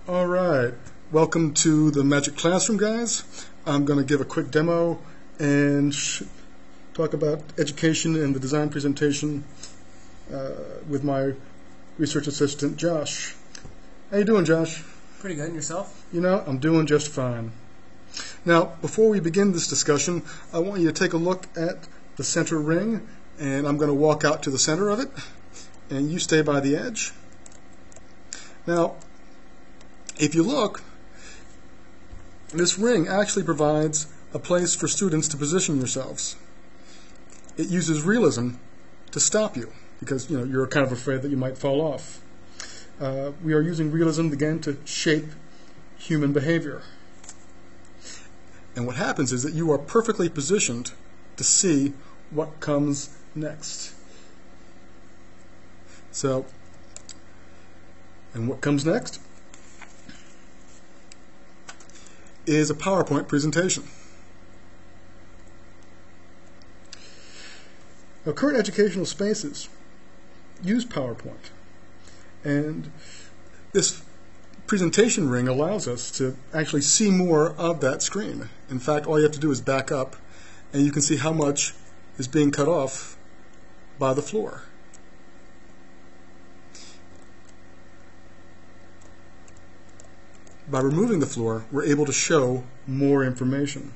All right, welcome to the Magic Classroom, guys. I'm going to give a quick demo and talk about education and the design presentation with my research assistant, Josh. How you doing, Josh? Pretty good. And yourself? You know, I'm doing just fine. Now, before we begin this discussion, I want you to take a look at the center ring, and I'm going to walk out to the center of it, and you stay by the edge. Now, if you look, this ring actually provides a place for students to position yourselves. It uses realism to stop you because you're kind of afraid that you might fall off. We are using realism again to shape human behavior. And what happens is that you are perfectly positioned to see what comes next. So, and what comes next is a PowerPoint presentation. Now, current educational spaces use PowerPoint, and this presentation ring allows us to actually see more of that screen. In fact, all you have to do is back up, and you can see how much is being cut off by the floor. By removing the floor, we're able to show more information.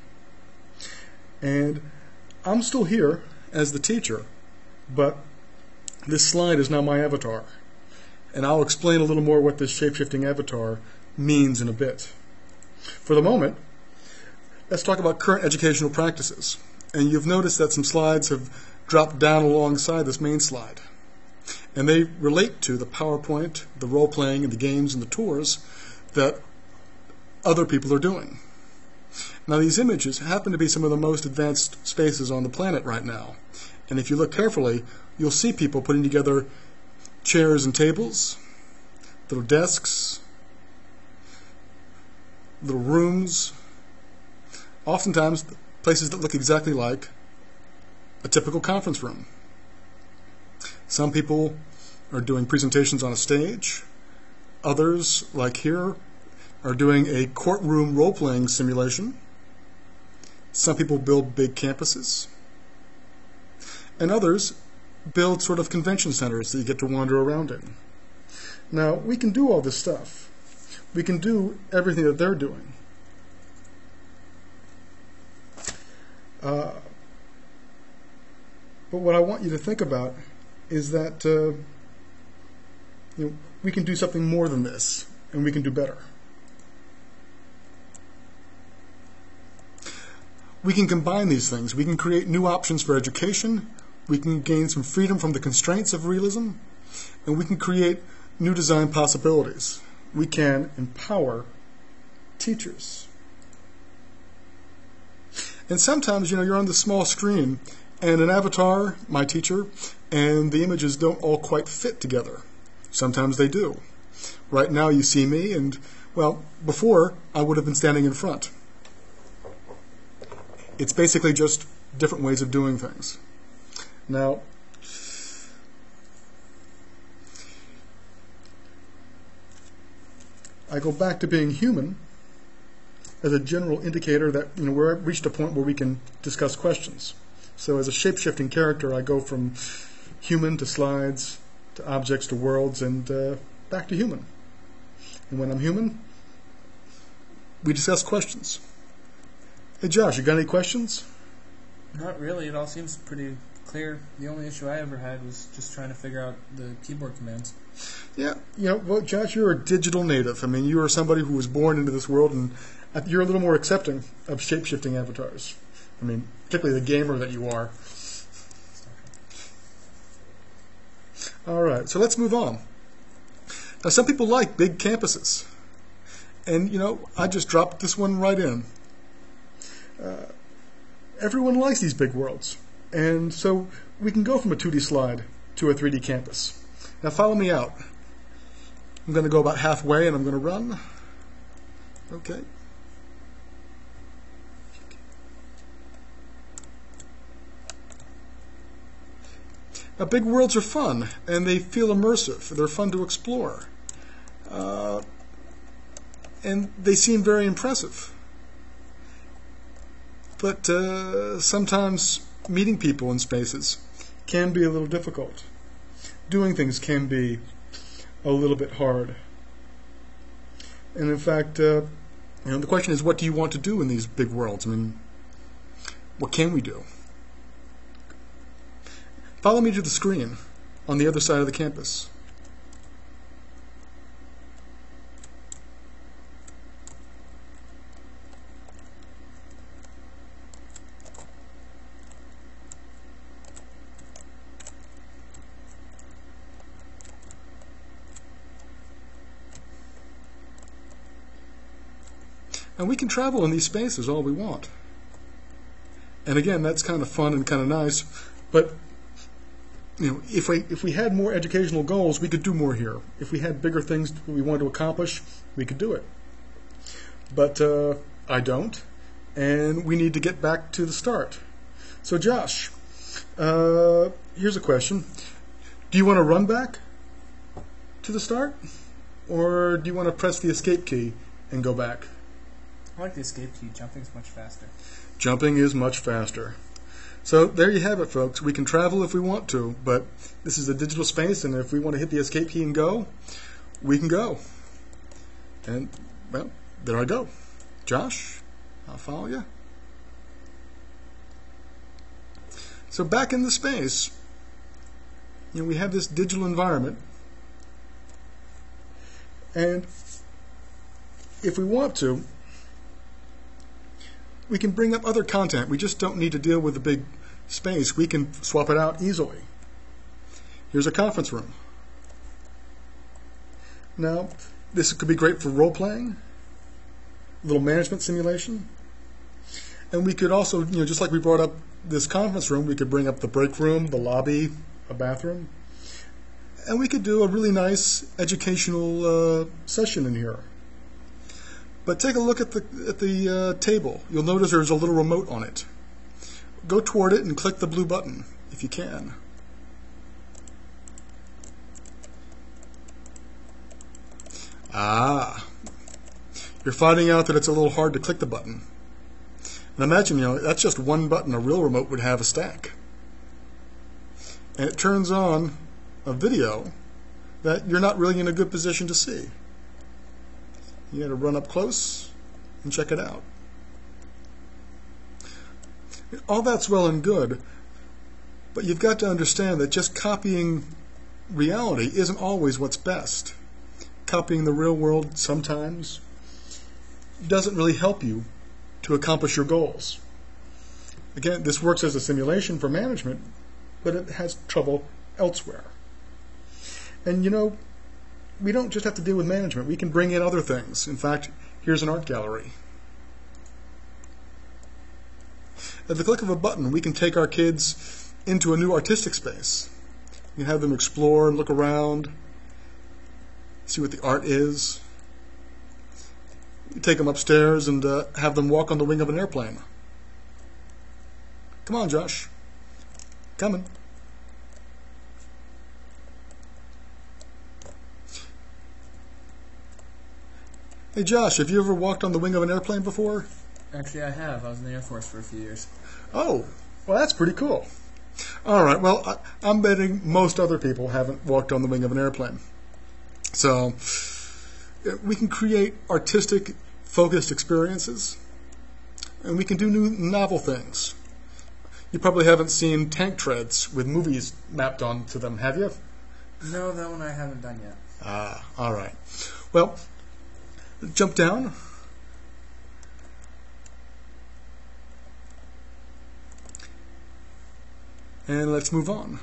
And I'm still here as the teacher, but this slide is now my avatar. And I'll explain a little more what this shape-shifting avatar means in a bit. For the moment, let's talk about current educational practices. And you've noticed that some slides have dropped down alongside this main slide. And they relate to the PowerPoint, the role-playing, and the games and the tours that other people are doing. Now, these images happen to be some of the most advanced spaces on the planet right now. And if you look carefully, you'll see people putting together chairs and tables, little desks, little rooms, oftentimes places that look exactly like a typical conference room. Some people are doing presentations on a stage. Others, like here, are doing a courtroom role-playing simulation. Some people build big campuses. And others build sort of convention centers that you get to wander around in. Now, we can do all this stuff. We can do everything that they're doing. But what I want you to think about is that we can do something more than this, and we can do better. We can combine these things. We can create new options for education. We can gain some freedom from the constraints of realism. And we can create new design possibilities. We can empower teachers. And sometimes, you're on the small screen, and an avatar, my teacher, and the images don't all quite fit together. Sometimes they do. Right now you see me, and, well, before I would have been standing in front. It's basically just different ways of doing things. Now, I go back to being human as a general indicator that we're reached a point where we can discuss questions. So as a shape-shifting character, I go from human to slides to objects to worlds and back to human. And when I'm human, we discuss questions. Hey Josh, you got any questions? Not really. It all seems pretty clear. The only issue I ever had was just trying to figure out the keyboard commands. Yeah, well, Josh, you're a digital native. I mean, you are somebody who was born into this world, and you're a little more accepting of shape-shifting avatars. I mean, particularly the gamer that you are. All right, so let's move on. Now, some people like big campuses. And, I just dropped this one right in. Everyone likes these big worlds, and so we can go from a 2D slide to a 3D campus. Now follow me out. I'm going to go about halfway and I'm going to run. Okay. Now, big worlds are fun, and they feel immersive. They're fun to explore. and they seem very impressive. But sometimes meeting people in spaces can be a little difficult. Doing things can be a little bit hard. And in fact, the question is, what do you want to do in these big worlds? I mean, what can we do? Follow me to the screen on the other side of the campus. And we can travel in these spaces all we want. And again, that's kind of fun and kind of nice, but if we had more educational goals, we could do more here. If we had bigger things we wanted to accomplish, we could do it. But I don't, and we need to get back to the start. So Josh, here's a question. Do you want to run back to the start, or do you want to press the escape key and go back? I like the escape key. Jumping's much faster. Jumping is much faster. So there you have it, folks. We can travel if we want to, but this is a digital space, and if we want to hit the escape key and go, we can go. And, well, there I go. Josh, I'll follow you. So back in the space, we have this digital environment, and if we want to, we can bring up other content. We just don't need to deal with the big space. We can swap it out easily. Here's a conference room. Now, this could be great for role-playing, a little management simulation. And we could also, just like we brought up this conference room, we could bring up the break room, the lobby, a bathroom. And we could do a really nice educational session in here. But take a look at the table. You'll notice there's a little remote on it. Go toward it and click the blue button if you can. You're finding out that it's a little hard to click the button. And imagine, that's just one button. A real remote would have a stack. And it turns on a video that you're not really in a good position to see. You got to run up close and check it out. All that's well and good, but you've got to understand that just copying reality isn't always what's best. Copying the real world sometimes doesn't really help you to accomplish your goals. Again, this works as a simulation for management, but it has trouble elsewhere. And we don't just have to deal with management. We can bring in other things. In fact, here's an art gallery. At the click of a button, we can take our kids into a new artistic space. We can have them explore and look around, see what the art is. We take them upstairs and have them walk on the wing of an airplane. Come on, Josh. Coming. Hey Josh, have you ever walked on the wing of an airplane before? Actually, I have. I was in the Air Force for a few years. Oh, well, that's pretty cool. All right, well, I'm betting most other people haven't walked on the wing of an airplane. So we can create artistic, focused experiences, and we can do new, novel things. You probably haven't seen tank treads with movies mapped onto them, have you? No, that one I haven't done yet. All right. Well, jump down. And let's move on.